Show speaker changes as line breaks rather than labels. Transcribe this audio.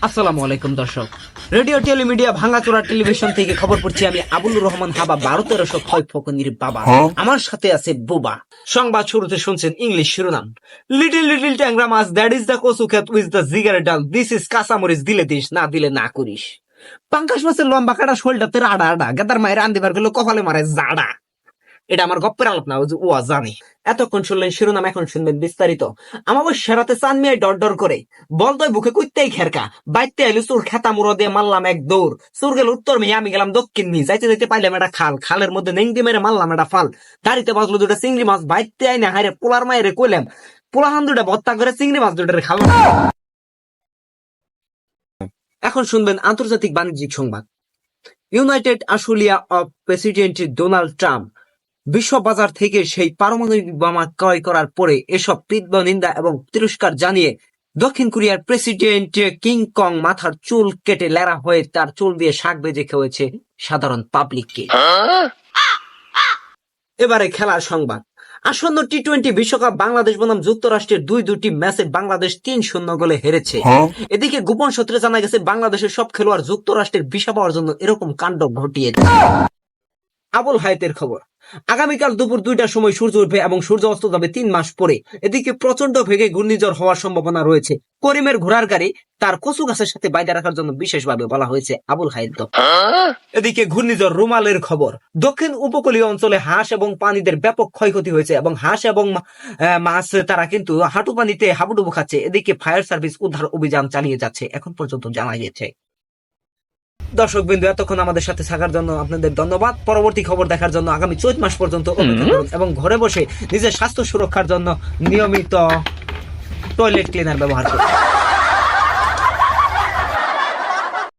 আসসালামু আলাইকুম দর্শক, রেডিও টেলিমিডিয়া ভাঙাচোরা টেলিভিশন থেকে খবর পড়ছি আমি আবুলুর রহমান হাবা 12-13 ক্ষয় ফকনির বাবা। আমার সাথে আছে বুবা। সংবাদ শুরুতে শুনছেন ইংলিশ শিরোনাম। লিটল লিটল ট্যাংরা মাছ, দ্যাট ইজ দ্য কচু খেত উইথ দ্য জিগার ডাল, দিস ইজ কাঁচামরিচ, দিলে দিস না দিলে না করিস। পাঙ্কাশ মাছের লম্বা কাটা শোলটাতে রাডা আডা, গেদার মায়ের আন্দিবার গুলো কপালে মারে জাডা। এটা আমার গপ্পের আলাপ না, ও জানে। এতক্ষণ শুনলেন শিরোনাম, এখন শুনবেন বিস্তারিত। আমার সেরাতে চান মিয়ায় ডর ডর করে বলতোই বুকে কুইতেই খেরকা বাইতে আইলো চুর খেতা মুড়ো দিয়ে মারলাম এক দৌড়। চুর গেল উত্তর মেয়ে, আমি গেলাম দক্ষিণ মেয়ে। যাইতে যাইতে পাইলাম একটা খাল, খালের মধ্যে নেংটি মেরে মারলাম একটা ফাল। দাড়িতে বাজলো দুটা চিংড়ি মাছ, বাইতে আইনে হাইরে পোলার মায়েরে কইলাম পোলাহান দুটা ভত্তা করে চিংড়ি মাছ দুটারে খালাম। এখন শুনবেন আন্তর্জাতিক বাণিজ্যিক সংবাদ। United Ashulia of president Donald Trump বিশ্ব বাজার থেকে সেই পারমাণবিক বোমা ক্রয় করার পরে এসব তীব্র নিন্দা এবং তিরস্কার জানিয়ে দক্ষিণ কোরিয়ার প্রেসিডেন্ট কিং কং মাথার চুল কেটে লেরা হয়ে তার চুল দিয়ে শাক ভেজে খেয়েছে সাধারণ পাবলিককে। এবারে খেলার সংবাদ। আসন্ন টি-20 বিশ্বকাপ বাংলাদেশ বনাম যুক্তরাষ্ট্রের দুটি ম্যাচে বাংলাদেশ 3-0 গোলে হেরেছে। এদিকে গোপন সূত্রে জানা গেছে বাংলাদেশের সব খেলোয়াড় যুক্তরাষ্ট্রের ভিসা পাওয়ার জন্য এরকম কাণ্ড ঘটিয়েছে। আবুল হায়াতের খবর। আগামীকাল দুপুর 2টার সময় সূর্য উঠবে এবং সূর্য অস্ত যাবে 3 মাস পরে। এদিকে প্রচন্ড বেগে ঘূর্ণিঝড় হওয়ার সম্ভাবনা রয়েছে। করিমের ঘোড়ার গাড়ি তার কচু গাছের সাথে বাইরে রাখার জন্য বিশেষভাবে বলা হয়েছে আবুল হায়াত। এদিকে ঘূর্ণিঝড় রুমালের খবর। দক্ষিণ উপকূলীয় অঞ্চলে হাঁস এবং প্রাণীদের ব্যাপক ক্ষয়ক্ষতি হয়েছে এবং হাঁস এবং মাছ তারা কিন্তু হাঁটু পানিতে হাবুডুবু খাচ্ছে। এদিকে ফায়ার সার্ভিস উদ্ধার অভিযান চালিয়ে যাচ্ছে, এখন পর্যন্ত জানা গেছে। দর্শক বিন্দু, এতক্ষণ আমাদের সাথে থাকার জন্য আপনাদের ধন্যবাদ। পরবর্তী খবর দেখার জন্য আগামী 14 মাস পর্যন্ত অপেক্ষা করুন এবং ঘরে বসে নিজের স্বাস্থ্য সুরক্ষার জন্য নিয়মিত টয়লেট ক্লিনার ব্যবহার করুন।